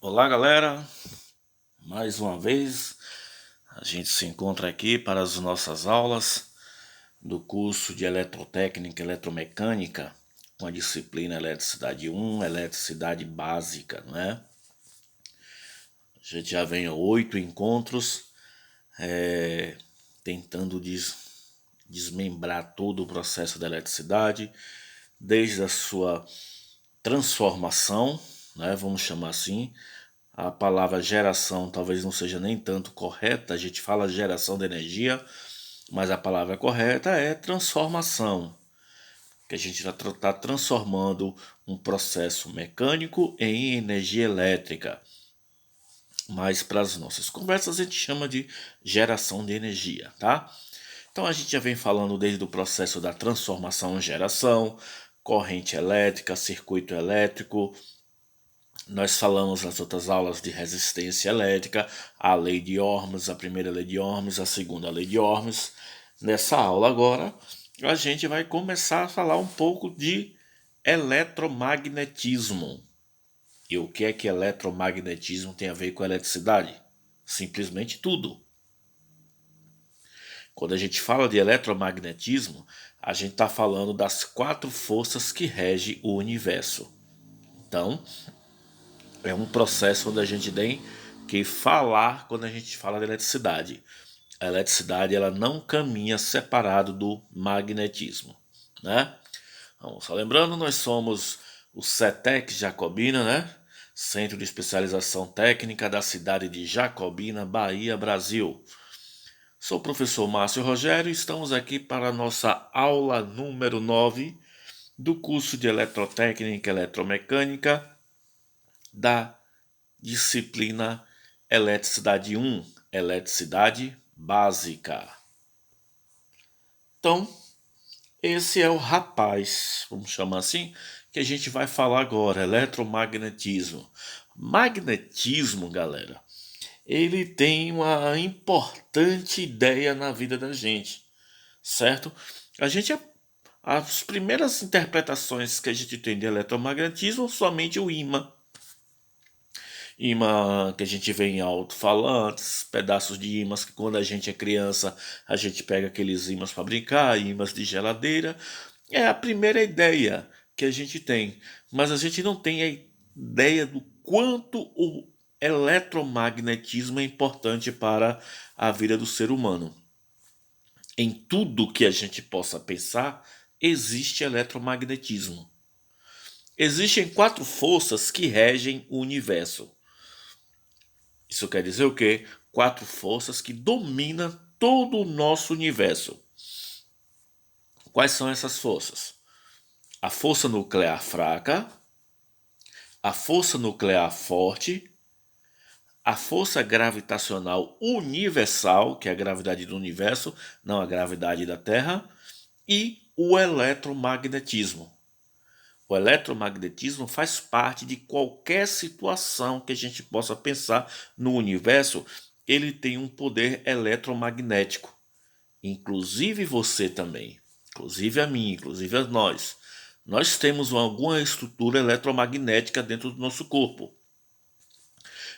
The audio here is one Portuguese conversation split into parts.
Olá, galera! Mais uma vez a gente se encontra aqui para as nossas aulas do curso de Eletrotécnica e Eletromecânica com a disciplina Eletricidade 1, Eletricidade Básica, não é? A gente já vem a 8 encontros tentando desmembrar todo o processo da eletricidade, desde a sua transformação, né, vamos chamar assim. A palavra geração talvez não seja nem tanto correta, a gente fala geração de energia, mas a palavra correta é transformação, que a gente já está transformando um processo mecânico em energia elétrica. Mas para as nossas conversas a gente chama de geração de energia, tá? Então a gente já vem falando desde o processo da transformação em geração, corrente elétrica, circuito elétrico. Nós falamos nas outras aulas de resistência elétrica, a lei de Ohms, a primeira lei de Ohms, a segunda lei de Ohms. Nessa aula agora, a gente vai começar a falar um pouco de eletromagnetismo. E o que é que eletromagnetismo tem a ver com eletricidade? Simplesmente tudo. Quando a gente fala de eletromagnetismo, a gente está falando das 4 forças que regem o universo. Então, é um processo onde a gente tem que falar quando a gente fala de eletricidade. A eletricidade ela não caminha separado do magnetismo, né? Então, só lembrando, nós somos o CETEC Jacobina, né? Centro de Especialização Técnica da cidade de Jacobina, Bahia, Brasil. Sou o professor Márcio Rogério e estamos aqui para a nossa aula número 9 do curso de Eletrotécnica e Eletromecânica da disciplina Eletricidade 1, Eletricidade Básica. Então, esse é o rapaz, vamos chamar assim, que a gente vai falar agora, eletromagnetismo. Magnetismo, galera, ele tem uma importante ideia na vida da gente, certo? As primeiras interpretações que a gente tem de eletromagnetismo, somente o imã que a gente vê em alto-falantes, pedaços de imãs que quando a gente é criança a gente pega aqueles imãs para brincar, imãs de geladeira. É a primeira ideia que a gente tem, mas a gente não tem a ideia do quanto o eletromagnetismo é importante para a vida do ser humano. Em tudo que a gente possa pensar, existe eletromagnetismo. Existem 4 forças que regem o universo. Isso quer dizer o quê? 4 forças que dominam todo o nosso universo. Quais são essas forças? A força nuclear fraca, a força nuclear forte, a força gravitacional universal, que é a gravidade do universo, não a gravidade da Terra, e o eletromagnetismo. O eletromagnetismo faz parte de qualquer situação que a gente possa pensar no universo. Ele tem um poder eletromagnético. Inclusive você também. Inclusive a mim, inclusive a nós. Nós temos alguma estrutura eletromagnética dentro do nosso corpo.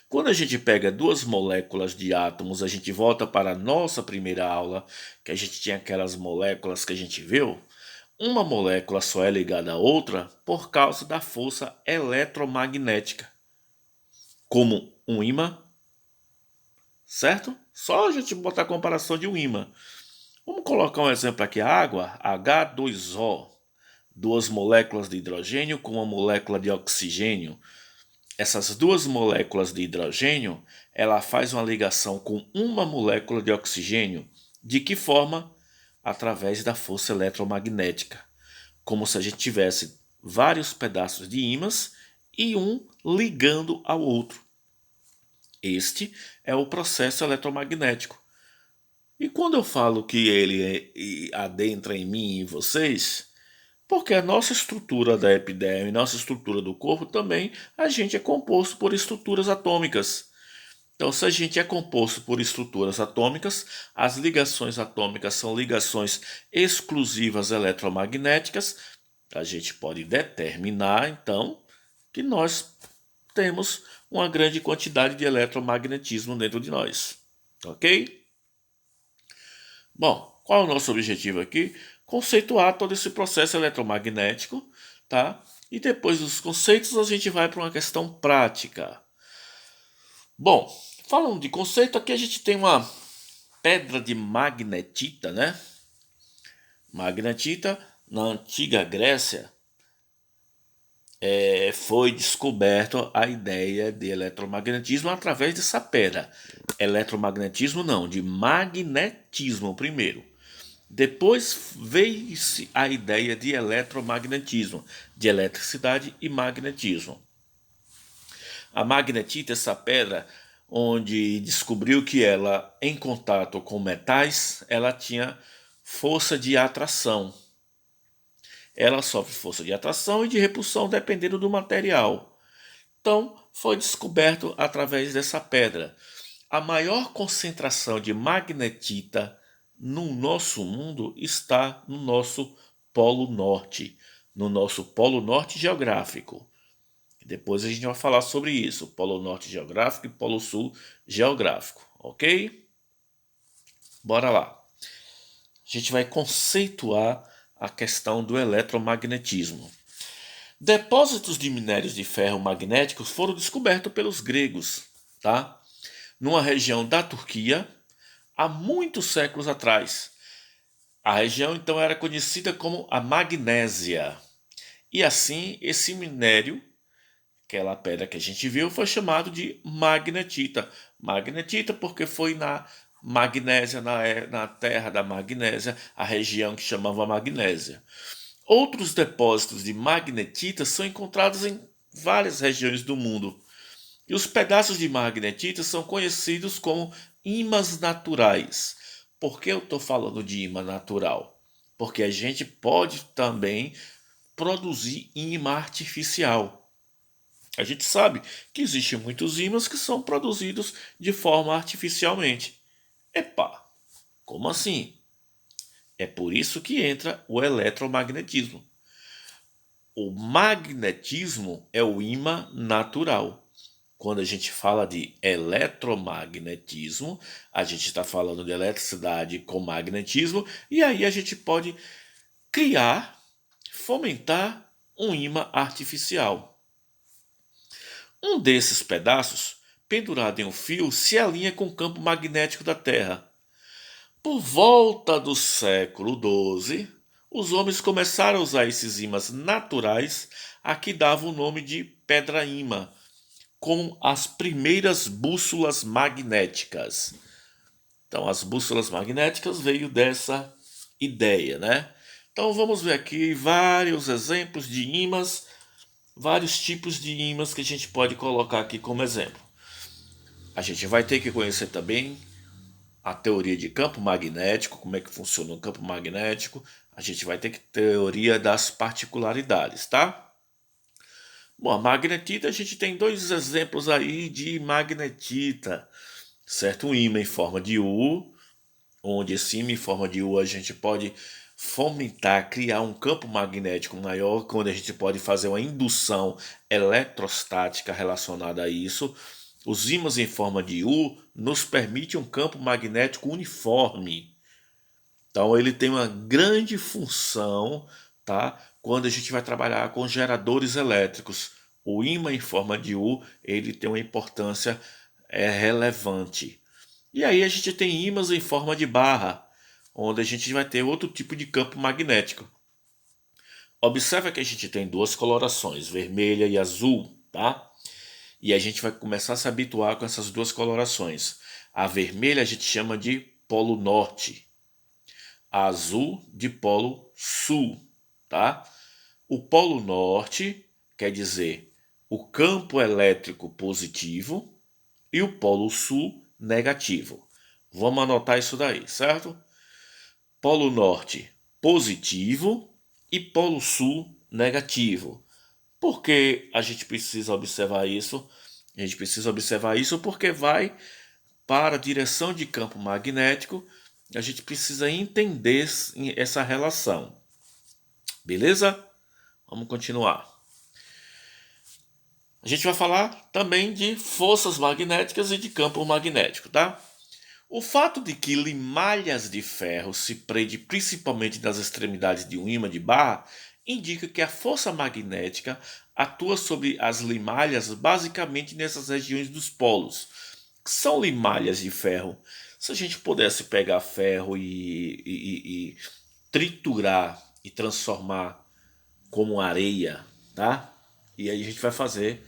Quando a gente pega 2 moléculas de átomos, a gente volta para a nossa primeira aula, que a gente tinha aquelas moléculas que a gente viu. Uma molécula só é ligada à outra por causa da força eletromagnética, como um ímã, certo? Só a gente botar a comparação de um ímã. Vamos colocar um exemplo aqui, a água, H2O, 2 moléculas de hidrogênio com uma molécula de oxigênio. Essas 2 moléculas de hidrogênio, ela faz uma ligação com uma molécula de oxigênio. De que forma? Através da força eletromagnética. Como se a gente tivesse vários pedaços de ímãs e um ligando ao outro. Este é o processo eletromagnético. E quando eu falo que ele adentra em mim e em vocês, porque a nossa estrutura da epiderme, nossa estrutura do corpo também, a gente é composto por estruturas atômicas. Então, se a gente é composto por estruturas atômicas, as ligações atômicas são ligações exclusivas eletromagnéticas. A gente pode determinar, então, que nós temos uma grande quantidade de eletromagnetismo dentro de nós. Ok? Bom, qual é o nosso objetivo aqui? Conceituar todo esse processo eletromagnético, tá? E depois dos conceitos a gente vai para uma questão prática. Bom, falando de conceito, aqui a gente tem uma pedra de magnetita, né? Magnetita, na antiga Grécia, foi descoberto a ideia de eletromagnetismo através dessa pedra. Eletromagnetismo não, de magnetismo primeiro. Depois veio-se a ideia de eletromagnetismo, de eletricidade e magnetismo. A magnetita, essa pedra, onde descobriu que ela, em contato com metais, ela tinha força de atração. Ela sofre força de atração e de repulsão dependendo do material. Então, foi descoberto através dessa pedra. A maior concentração de magnetita no nosso mundo está no nosso Polo Norte, no nosso Polo Norte geográfico. Depois a gente vai falar sobre isso, Polo Norte geográfico e Polo Sul geográfico, ok? Bora lá. A gente vai conceituar a questão do eletromagnetismo. Depósitos de minérios de ferro magnéticos foram descobertos pelos gregos, tá? Numa região da Turquia, há muitos séculos atrás. A região então era conhecida como a Magnésia. E assim, esse minério, aquela pedra que a gente viu, foi chamado de magnetita. Magnetita porque foi na Magnésia, na terra da Magnésia, a região que chamava Magnésia. Outros depósitos de magnetita são encontrados em várias regiões do mundo. E os pedaços de magnetita são conhecidos como ímãs naturais. Por que eu estou falando de ímã natural? Porque a gente pode também produzir ímã artificial. A gente sabe que existem muitos ímãs que são produzidos de forma artificialmente. Epa, como assim? É por isso que entra o eletromagnetismo. O magnetismo é o ímã natural. Quando a gente fala de eletromagnetismo, a gente está falando de eletricidade com magnetismo, e aí a gente pode criar, fomentar um ímã artificial. Um desses pedaços, pendurado em um fio, se alinha com o campo magnético da Terra. Por volta do século XII, os homens começaram a usar esses ímãs naturais, a que davam o nome de pedra-ímã, como as primeiras bússolas magnéticas. Então, as bússolas magnéticas veio dessa ideia, né? Então, vamos ver aqui vários exemplos de ímãs, vários tipos de ímãs que a gente pode colocar aqui como exemplo. A gente vai ter que conhecer também a teoria de campo magnético, como é que funciona o campo magnético. A gente vai ter que teoria das particularidades, tá? Bom, a magnetita, a gente tem dois exemplos aí de magnetita, certo? Um ímã em forma de U, onde esse ímã em forma de U a gente pode fomentar, criar um campo magnético maior, onde a gente pode fazer uma indução eletrostática relacionada a isso. Os ímãs em forma de U nos permitem um campo magnético uniforme. Então ele tem uma grande função, tá? Quando a gente vai trabalhar com geradores elétricos. O ímã em forma de U, ele tem uma importância relevante. E aí a gente tem ímãs em forma de barra, onde a gente vai ter outro tipo de campo magnético. Observa que a gente tem duas colorações, vermelha e azul, tá? E a gente vai começar a se habituar com essas duas colorações. A vermelha a gente chama de polo norte, a azul de polo sul, tá? O polo norte quer dizer o campo elétrico positivo e o polo sul negativo. Vamos anotar isso daí, certo? Polo norte positivo e polo sul negativo. Por que a gente precisa observar isso? A gente precisa observar isso porque vai para a direção de campo magnético. A gente precisa entender essa relação. Beleza? Vamos continuar. A gente vai falar também de forças magnéticas e de campo magnético, tá? O fato de que limalhas de ferro se prendem principalmente nas extremidades de um ímã de barra indica que a força magnética atua sobre as limalhas basicamente nessas regiões dos polos. São limalhas de ferro. Se a gente pudesse pegar ferro e triturar e transformar como areia, tá? E aí a gente vai fazer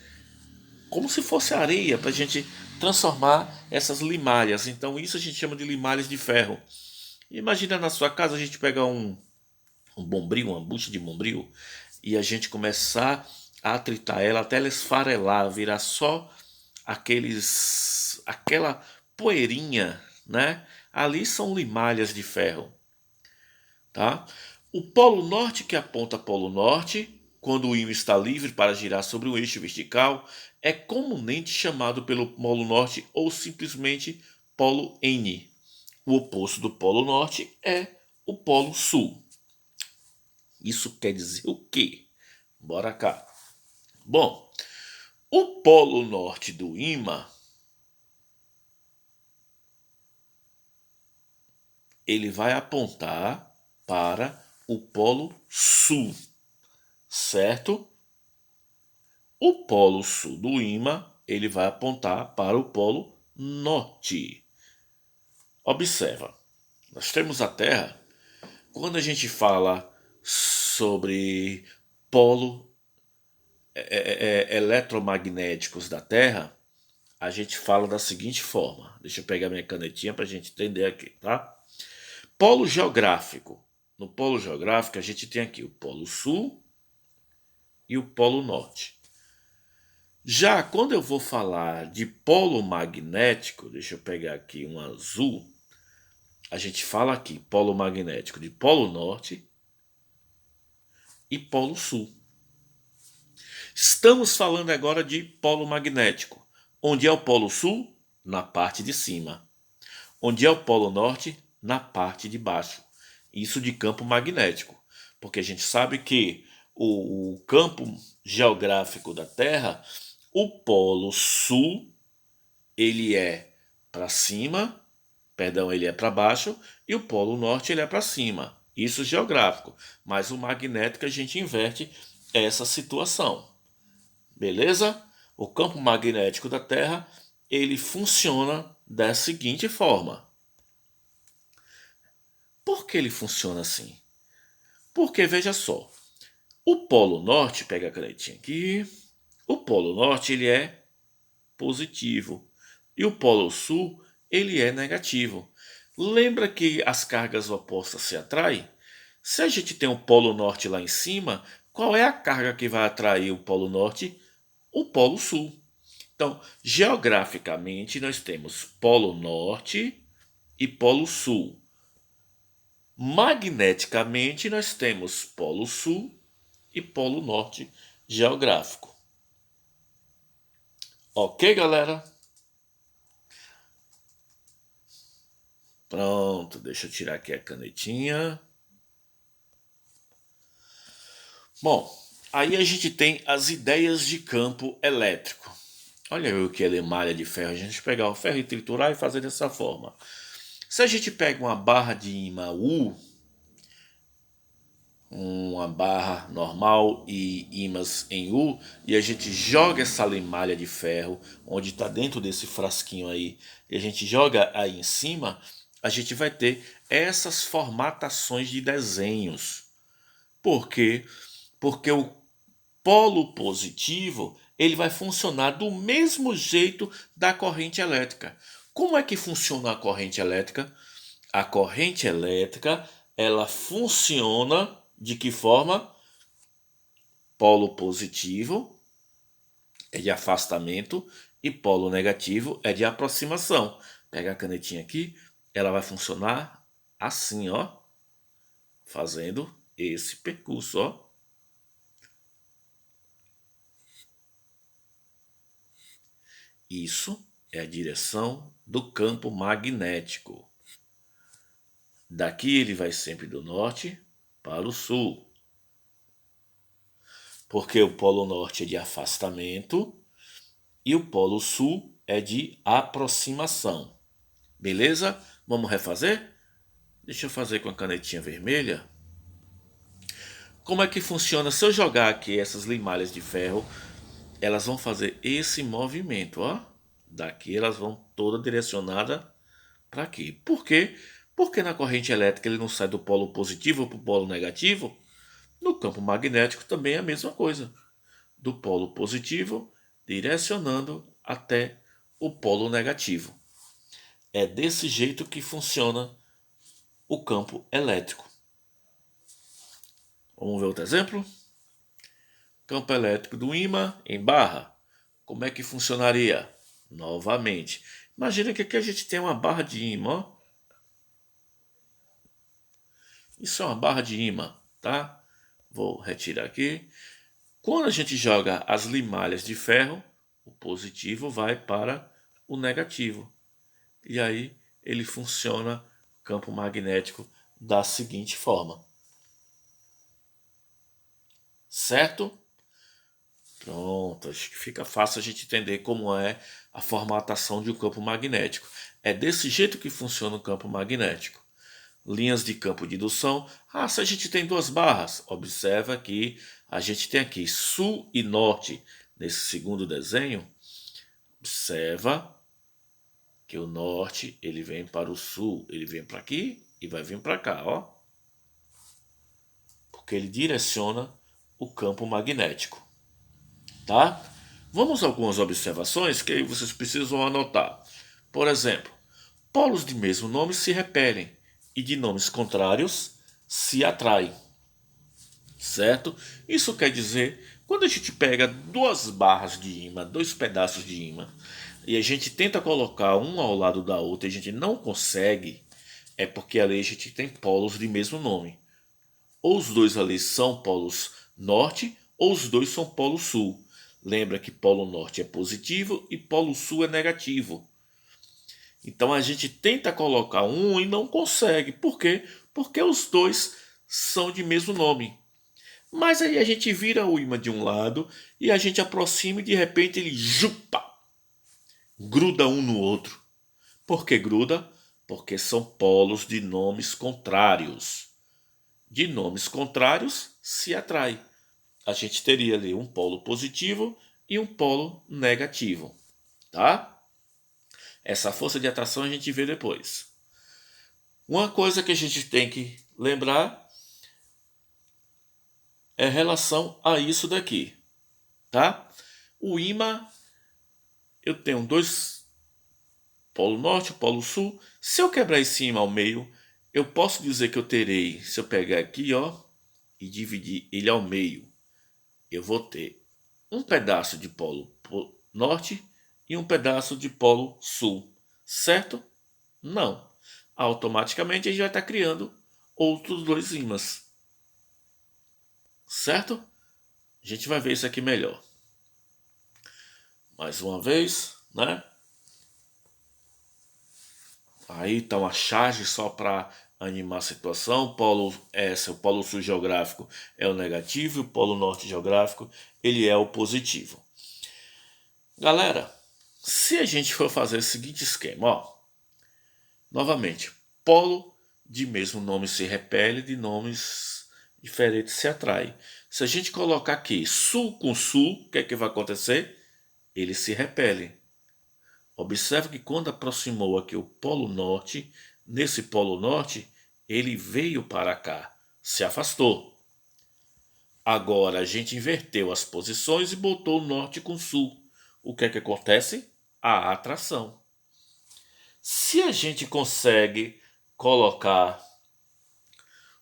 como se fosse areia para a gente transformar essas limalhas. Então isso a gente chama de limalhas de ferro. Imagina na sua casa a gente pegar um bombril, uma bucha de bombril, e a gente começar a tritar ela até ela esfarelar, virar só aquela poeirinha, né? Ali são limalhas de ferro, tá? O polo norte que aponta polo norte, quando o ímã está livre para girar sobre o eixo vertical, é comumente chamado pelo polo norte ou simplesmente polo N. O oposto do polo norte é o polo sul. Isso quer dizer o quê? Bora cá. Bom, o polo norte do ímã, ele vai apontar para o polo sul, certo? O polo sul do ímã, ele vai apontar para o polo norte. Observa, nós temos a Terra, quando a gente fala sobre polo eletromagnéticos da Terra, a gente fala da seguinte forma. Deixa eu pegar minha canetinha para a gente entender aqui, tá? Polo geográfico. No polo geográfico, a gente tem aqui o polo sul e o polo norte. Já quando eu vou falar de polo magnético, deixa eu pegar aqui um azul, a gente fala aqui polo magnético de polo norte e polo sul. Estamos falando agora de polo magnético. Onde é o polo sul? Na parte de cima. Onde é o polo norte? Na parte de baixo. Isso de campo magnético. Porque a gente sabe que o campo geográfico da Terra, o polo sul, ele é para cima, perdão, ele é para baixo, e o polo norte ele é para cima. Isso geográfico. Mas o magnético a gente inverte essa situação. Beleza? O campo magnético da Terra, ele funciona da seguinte forma. Por que ele funciona assim? Porque, veja só, o Polo Norte, pega a canetinha aqui, o Polo Norte ele é positivo e o Polo Sul ele é negativo. Lembra que as cargas opostas se atraem? Se a gente tem o Polo Norte lá em cima, qual é a carga que vai atrair o Polo Norte? O Polo Sul. Então, geograficamente, nós temos Polo Norte e Polo Sul. Magneticamente, nós temos Polo Sul e Polo Norte geográfico. Ok, galera? Pronto, deixa eu tirar aqui a canetinha. Bom, aí a gente tem as ideias de campo elétrico. Olha aí o que é malha de ferro. A gente pegar o ferro e triturar e fazer dessa forma. Se a gente pega uma barra de ímã U, uma barra normal e ímãs em U, e a gente joga essa limalha de ferro, onde está dentro desse frasquinho aí, e a gente joga aí em cima, a gente vai ter essas formatações de desenhos. Por quê? Porque o polo positivo ele vai funcionar do mesmo jeito da corrente elétrica. Como é que funciona a corrente elétrica? A corrente elétrica ela funciona de que forma? Polo positivo é de afastamento e polo negativo é de aproximação. Pega a canetinha aqui, ela vai funcionar assim, ó, fazendo esse percurso, ó. Isso é a direção do campo magnético. Daqui ele vai sempre do norte para o sul. Porque o polo norte é de afastamento E o polo sul é de aproximação. Beleza? Vamos refazer? Deixa eu fazer com a canetinha vermelha. Como é que funciona? Se eu jogar aqui essas limalhas de ferro, elas vão fazer esse movimento, ó. Daqui elas vão toda direcionada para aqui. Por quê? Porque na corrente elétrica ele não sai do polo positivo para o polo negativo. No campo magnético também é a mesma coisa. Do polo positivo direcionando até o polo negativo. É desse jeito que funciona o campo elétrico. Vamos ver outro exemplo? Campo elétrico do ímã em barra. Como é que funcionaria? Novamente. Imagina que aqui a gente tem uma barra de ímã. Ó. Isso é uma barra de ímã, tá? Vou retirar aqui. Quando a gente joga as limalhas de ferro, o positivo vai para o negativo. E aí ele funciona, campo magnético, da seguinte forma. Certo? Pronto, acho que fica fácil a gente entender como é a formatação de um campo magnético. É desse jeito que funciona o campo magnético. Linhas de campo de indução. Ah, se a gente tem duas barras, observa que a gente tem aqui sul e norte. Nesse segundo desenho, observa que o norte ele vem para o sul, ele vem para aqui e vai vir para cá, ó. Porque ele direciona o campo magnético, tá? Vamos a algumas observações que aí vocês precisam anotar. Por exemplo, polos de mesmo nome se repelem e de nomes contrários se atraem, certo? Isso quer dizer, quando a gente pega duas barras de ímã, dois pedaços de ímã, e a gente tenta colocar um ao lado da outra e a gente não consegue, é porque ali a gente tem polos de mesmo nome. Ou os dois ali são polos norte, ou os dois são polo sul. Lembra que polo norte é positivo e polo sul é negativo. Então a gente tenta colocar um e não consegue. Por quê? Porque os dois são de mesmo nome. Mas aí a gente vira o ímã de um lado e a gente aproxima e de repente ele jupa, gruda um no outro. Por que gruda? Porque são polos de nomes contrários. De nomes contrários se atrai. A gente teria ali um polo positivo e um polo negativo, tá? Essa força de atração a gente vê depois. Uma coisa que a gente tem que lembrar é relação a isso daqui, tá? O ímã, eu tenho dois, polo norte e polo sul. Se eu quebrar esse ímã ao meio, eu posso dizer que eu terei, se eu pegar aqui, ó, e dividir ele ao meio, eu vou ter um pedaço de polo norte e um pedaço de polo sul, certo? Não. Automaticamente a gente vai estar criando outros dois ímãs, certo? A gente vai ver isso aqui melhor. Mais uma vez, né? Aí tá uma charge só para animar a situação. O polo sul geográfico é o negativo e o polo norte geográfico ele é o positivo. Galera, se a gente for fazer o seguinte esquema, ó, novamente, polo de mesmo nome se repele, de nomes diferentes se atrai. Se a gente colocar aqui sul com sul, o que é que vai acontecer? Eles se repelem. Observe que quando aproximou aqui o polo norte, nesse polo norte, ele veio para cá, se afastou. Agora a gente inverteu as posições e botou o norte com sul. O que é que acontece? A atração. Se a gente consegue colocar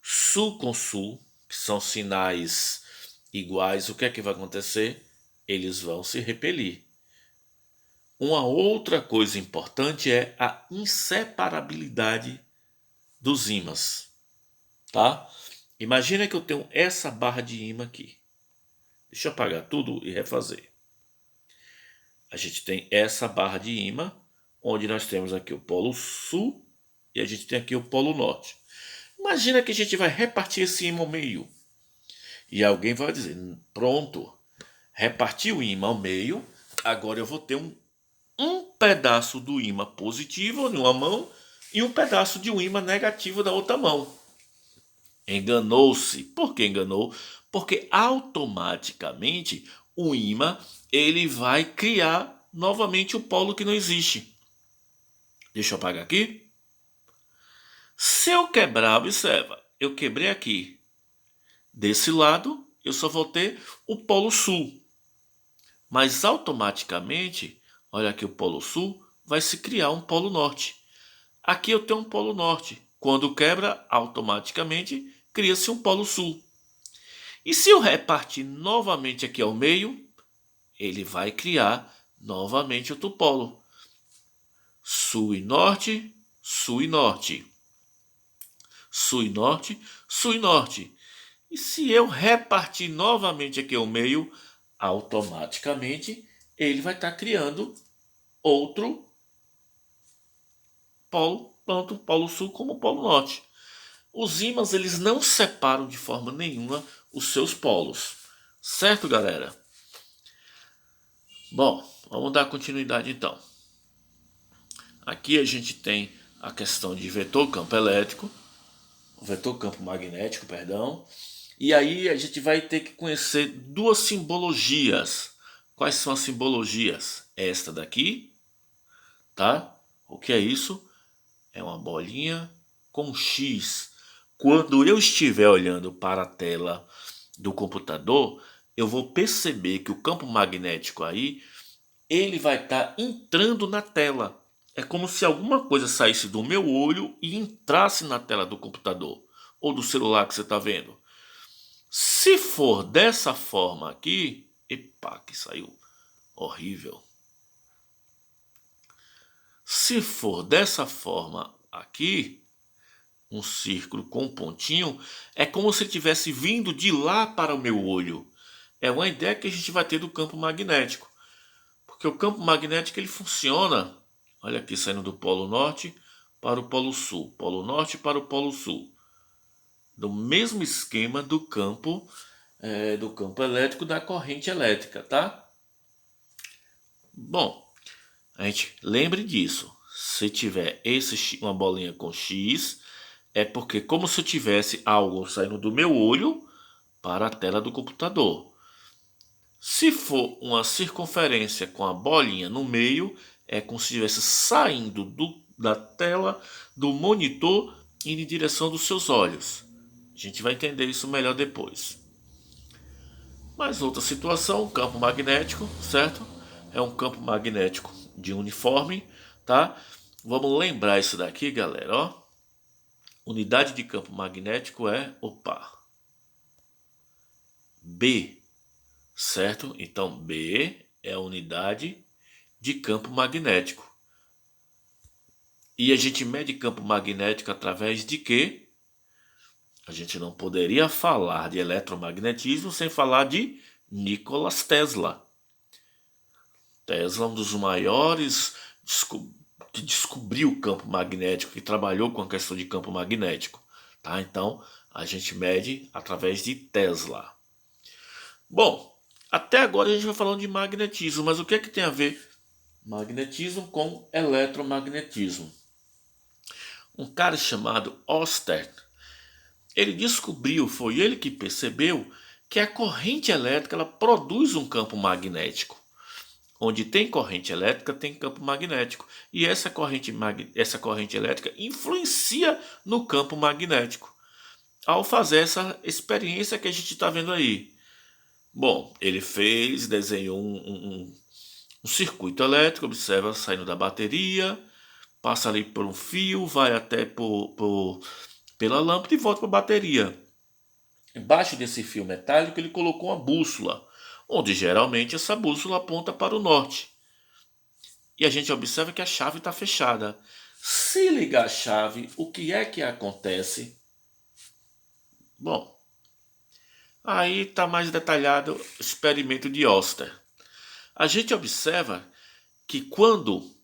sul com sul, que são sinais iguais, o que é que vai acontecer? Eles vão se repelir. Uma outra coisa importante é a inseparabilidade dos ímãs, tá? Imagina que eu tenho essa barra de ímã aqui. Deixa eu apagar tudo e refazer. A gente tem essa barra de ímã, onde nós temos aqui o polo sul e a gente tem aqui o polo norte. Imagina que a gente vai repartir esse ímã ao meio. E alguém vai dizer, pronto, repartir o ímã ao meio, Agora eu vou ter um pedaço do ímã positivo em uma mão e um pedaço de um ímã negativo da outra mão. Enganou-se. Por que enganou? Porque automaticamente o ímã ele vai criar novamente o polo que não existe. Deixa eu apagar aqui. Se eu quebrar, observa, eu quebrei aqui. Desse lado, eu só vou ter o polo sul. Mas automaticamente, olha aqui o polo sul, vai se criar um polo norte. Aqui eu tenho um polo norte. Quando quebra, automaticamente cria-se um polo sul. E se eu repartir novamente aqui ao meio, ele vai criar novamente outro polo. Sul e norte, sul e norte. Sul e norte, sul e norte. E se eu repartir novamente aqui ao meio, automaticamente ele vai estar criando outro polo, tanto o polo sul como o polo norte. Os ímãs eles não separam de forma nenhuma os seus polos. Certo, galera? Bom, vamos dar continuidade então. Aqui a gente tem a questão de vetor campo elétrico, vetor campo magnético, perdão. E aí a gente vai ter que conhecer duas simbologias. Quais são as simbologias? Esta daqui, tá? O que é isso? É uma bolinha com X. Quando eu estiver olhando para a tela do computador, eu vou perceber que o campo magnético aí, ele vai estar entrando na tela. É como se alguma coisa saísse do meu olho e entrasse na tela do computador ou do celular que você está vendo. Se for dessa forma aqui, epa, que saiu horrível. Se for dessa forma aqui, um círculo com um pontinho, é como se tivesse vindo de lá para o meu olho. É uma ideia que a gente vai ter do campo magnético. Porque o campo magnético ele funciona, olha aqui, saindo do polo norte para o polo sul, polo norte para o polo sul. Do mesmo esquema do campo elétrico, da corrente elétrica, tá? Bom, a gente lembre disso. Se tiver uma bolinha com X, é porque como se eu tivesse algo saindo do meu olho para a tela do computador. Se for uma circunferência com a bolinha no meio, é como se estivesse saindo da tela do monitor e indo em direção dos seus olhos. A gente vai entender isso melhor depois. Mas outra situação, o campo magnético, certo? É um campo magnético de uniforme, tá? Vamos lembrar isso daqui, galera, ó. Unidade de campo magnético é, B, certo? Então, B é a unidade de campo magnético. E a gente mede campo magnético através de quê? A gente não poderia falar de eletromagnetismo sem falar de Nikola Tesla. Tesla é um dos maiores que descobriu o campo magnético, que trabalhou com a questão de campo magnético. Tá? Então, a gente mede através de Tesla. Bom, até agora a gente vai falando de magnetismo, mas o que é que tem a ver magnetismo com eletromagnetismo? Um cara chamado Oster, ele descobriu, foi ele que percebeu que a corrente elétrica ela produz um campo magnético. Onde tem corrente elétrica, tem campo magnético. E essa corrente elétrica influencia no campo magnético. Ao fazer essa experiência que a gente está vendo aí. Bom, ele desenhou um circuito elétrico, observa saindo da bateria, passa ali por um fio, vai até pela lâmpada e volta para a bateria. Embaixo desse fio metálico ele colocou uma bússola, onde geralmente essa bússola aponta para o norte. E a gente observa que a chave está fechada. Se ligar a chave, o que é que acontece? Bom, aí está mais detalhado o experimento de Oster. A gente observa que quando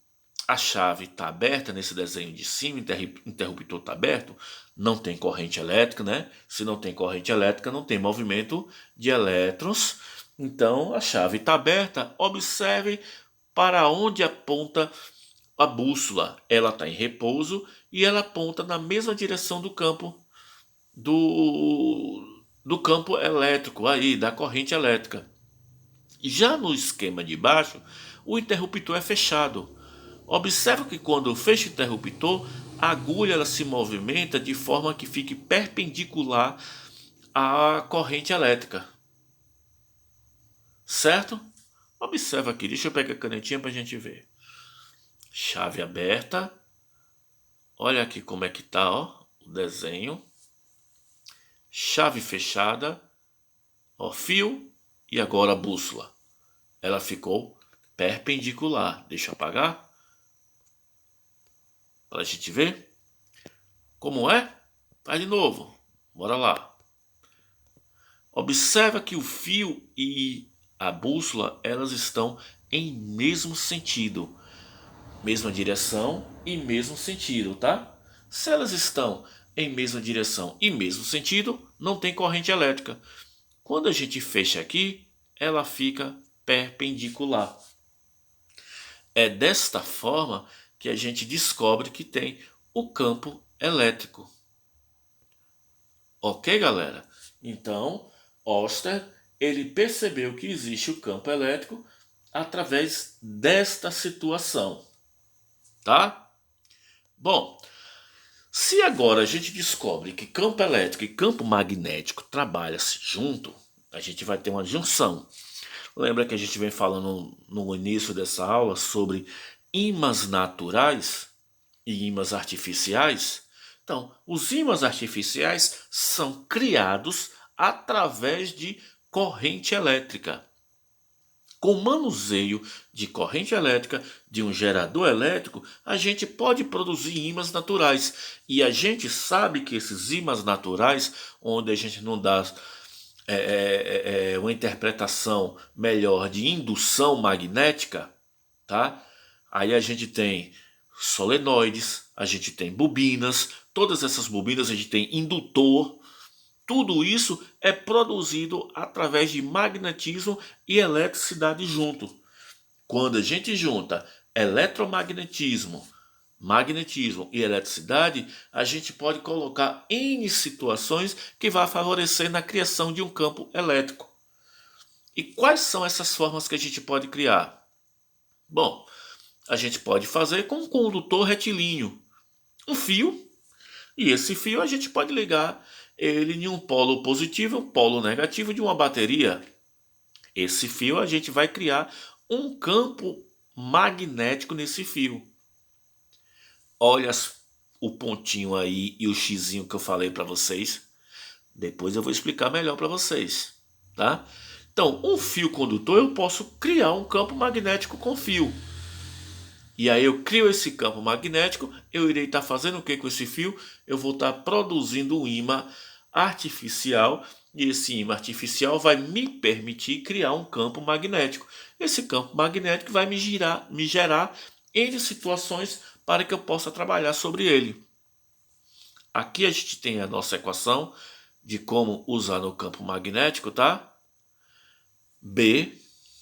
a chave está aberta, nesse desenho de cima, o interruptor está aberto, não tem corrente elétrica, né? Se não tem corrente elétrica, não tem movimento de elétrons Então a chave está aberta. Observe para onde aponta a bússola. Ela está em repouso e ela aponta na mesma direção do campo elétrico aí, da corrente elétrica. Já no esquema de baixo, o interruptor é fechado. Observe que quando fecha o interruptor, a agulha ela se movimenta de forma que fique perpendicular à corrente elétrica. Certo? Observa aqui, deixa eu pegar a canetinha para a gente ver. Chave aberta. Olha aqui como é que tá, ó, o desenho. Chave fechada. Ó, fio e agora a bússola. Ela ficou perpendicular. Deixa eu apagar para a gente ver como é. Faz de novo. Bora lá. Observa que o fio e a bússola elas estão em mesmo sentido, mesma direção e mesmo sentido, tá? Se elas estão em mesma direção e mesmo sentido, não tem corrente elétrica. Quando a gente fecha aqui, ela fica perpendicular. É desta forma que a gente descobre que tem o campo elétrico. Ok, galera? Então, Oster, ele percebeu que existe o campo elétrico através desta situação, tá? Bom, se agora a gente descobre que campo elétrico e campo magnético trabalham-se junto, a gente vai ter uma junção. Lembra que a gente vem falando no início dessa aula sobre ímãs naturais e ímãs artificiais? Então, os ímãs artificiais são criados através de corrente elétrica. Com o manuseio de corrente elétrica, de um gerador elétrico, a gente pode produzir ímãs naturais. E a gente sabe que esses ímãs naturais, onde a gente não dá uma interpretação melhor de indução magnética, tá? Aí a gente tem solenoides, a gente tem bobinas, todas essas bobinas a gente tem indutor. Tudo isso é produzido através de magnetismo e eletricidade junto. Quando a gente junta eletromagnetismo, magnetismo e eletricidade, a gente pode colocar N situações que vai favorecer na criação de um campo elétrico. E quais são essas formas que a gente pode criar? Bom, a gente pode fazer com um condutor retilíneo, um fio, e esse fio a gente pode ligar ele em um polo positivo e um polo negativo de uma bateria. Esse fio a gente vai criar um campo magnético nesse fio. Olha o pontinho aí e o xizinho que eu falei para vocês. Depois eu vou explicar melhor para vocês, tá? Então, um fio condutor eu posso criar um campo magnético com fio. E aí eu crio esse campo magnético, eu irei estar fazendo o que com esse fio? Eu vou estar produzindo um ímã artificial e esse ímã artificial vai me permitir criar um campo magnético. Esse campo magnético vai me gerar N situações para que eu possa trabalhar sobre ele. Aqui a gente tem a nossa equação de como usar no campo magnético, tá? B,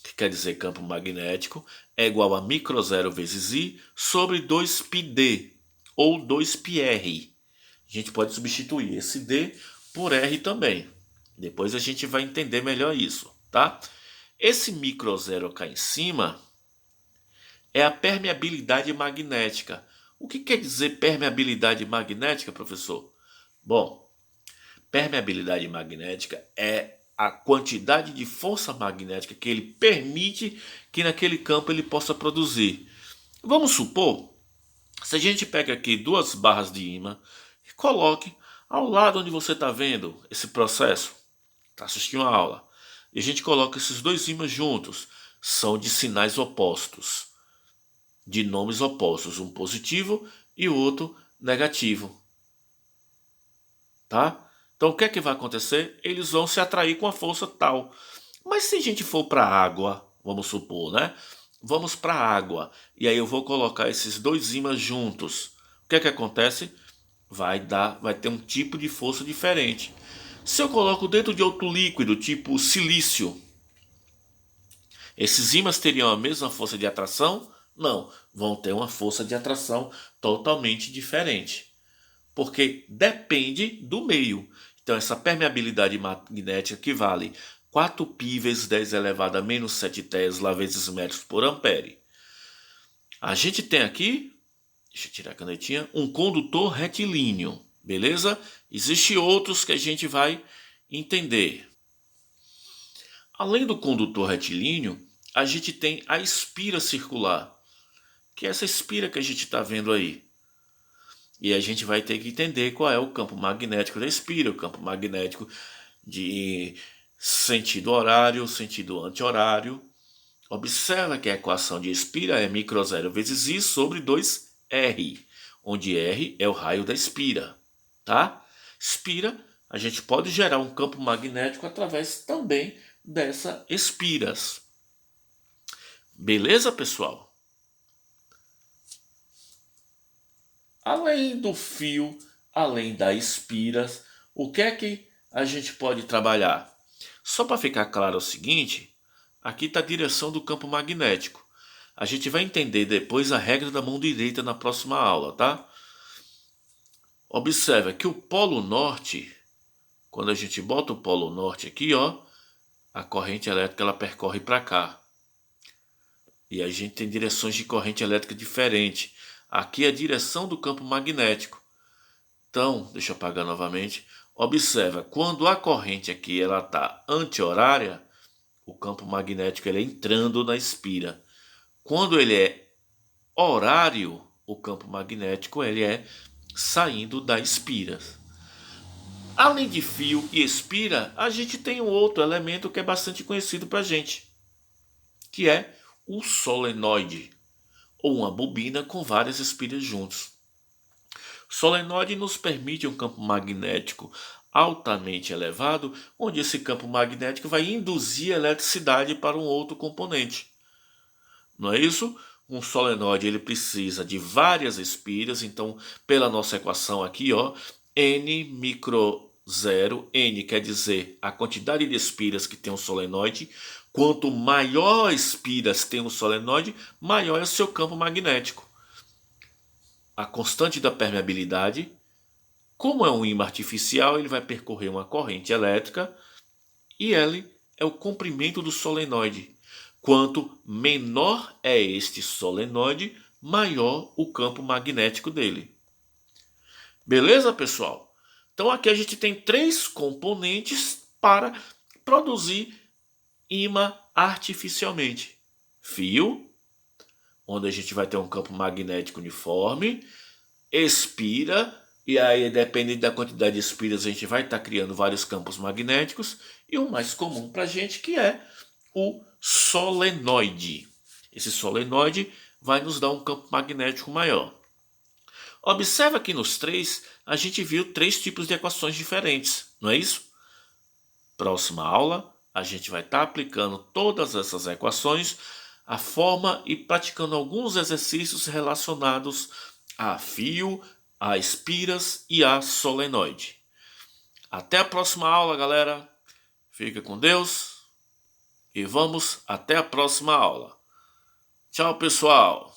que quer dizer campo magnético, é igual a micro0 vezes I sobre 2πd, ou 2πr. A gente pode substituir esse D por R também. Depois a gente vai entender melhor isso, tá? Esse micro0 cá em cima é a permeabilidade magnética. O que quer dizer permeabilidade magnética, professor? Bom, permeabilidade magnética é a quantidade de força magnética que ele permite que naquele campo ele possa produzir. Vamos supor, se a gente pega aqui duas barras de ímã e coloque ao lado onde você está vendo esse processo, está assistindo a aula, e a gente coloca esses dois ímãs juntos, são de sinais opostos, de nomes opostos, um positivo e o outro negativo. Tá? Então o que é que vai acontecer? Eles vão se atrair com a força tal. Mas se a gente for para a água, vamos supor, né? Vamos para a água. E aí eu vou colocar esses dois ímãs juntos. O que é que acontece? Vai ter um tipo de força diferente. Se eu coloco dentro de outro líquido, tipo silício, Esses ímãs teriam a mesma força de atração? Não, vão ter uma força de atração totalmente diferente, porque depende do meio. Então, essa permeabilidade magnética equivale 4π vezes 10 elevado a menos 7 Tesla vezes metros por ampere. A gente tem aqui, deixa eu tirar a canetinha, um condutor retilíneo, beleza? Existem outros que a gente vai entender. Além do condutor retilíneo, a gente tem a espira circular, que é essa espira que a gente está vendo aí. E a gente vai ter que entender qual é o campo magnético da espira, o campo magnético de sentido horário, sentido anti-horário. Observa que a equação de espira é μ0 vezes I sobre 2R, onde R é o raio da espira, tá? Espira, a gente pode gerar um campo magnético através também dessas espiras. Beleza, pessoal? Além do fio, além das espiras, o que é que a gente pode trabalhar? Só para ficar claro o seguinte, aqui está a direção do campo magnético. A gente vai entender depois a regra da mão direita na próxima aula, tá? Observa que o polo norte, quando a gente bota o polo norte aqui, ó, a corrente elétrica ela percorre para cá. E a gente tem direções de corrente elétrica diferentes. Aqui é a direção do campo magnético. Então, deixa eu apagar novamente. Observa, quando a corrente aqui ela está anti-horária, o campo magnético ele é entrando na espira. Quando ele é horário, o campo magnético ele é saindo da espira. Além de fio e espira, a gente tem um outro elemento que é bastante conhecido para a gente, que é o solenoide, ou uma bobina com várias espiras juntos. O solenoide nos permite um campo magnético altamente elevado, onde esse campo magnético vai induzir eletricidade para um outro componente. Não é isso? Um solenoide ele precisa de várias espiras, então pela nossa equação aqui, ó, N micro 0, N quer dizer a quantidade de espiras que tem um solenoide. Quanto maior espiras tem um solenoide, maior é o seu campo magnético. A constante da permeabilidade, como é um ímã artificial, ele vai percorrer uma corrente elétrica e L é o comprimento do solenoide. Quanto menor é este solenoide, maior o campo magnético dele. Beleza, pessoal? Então aqui a gente tem 3 componentes para produzir ímã artificialmente. Fio, onde a gente vai ter um campo magnético uniforme, espira, e aí dependendo da quantidade de espiras a gente vai estar criando vários campos magnéticos, e o mais comum para a gente que é o solenoide. Esse solenoide vai nos dar um campo magnético maior. Observa que nos 3 a gente viu 3 tipos de equações diferentes, não é isso? Próxima aula a gente vai estar aplicando todas essas equações, a forma e praticando alguns exercícios relacionados a fio, a espiras e a solenoide. Até a próxima aula, galera. Fica com Deus e vamos até a próxima aula. Tchau, pessoal.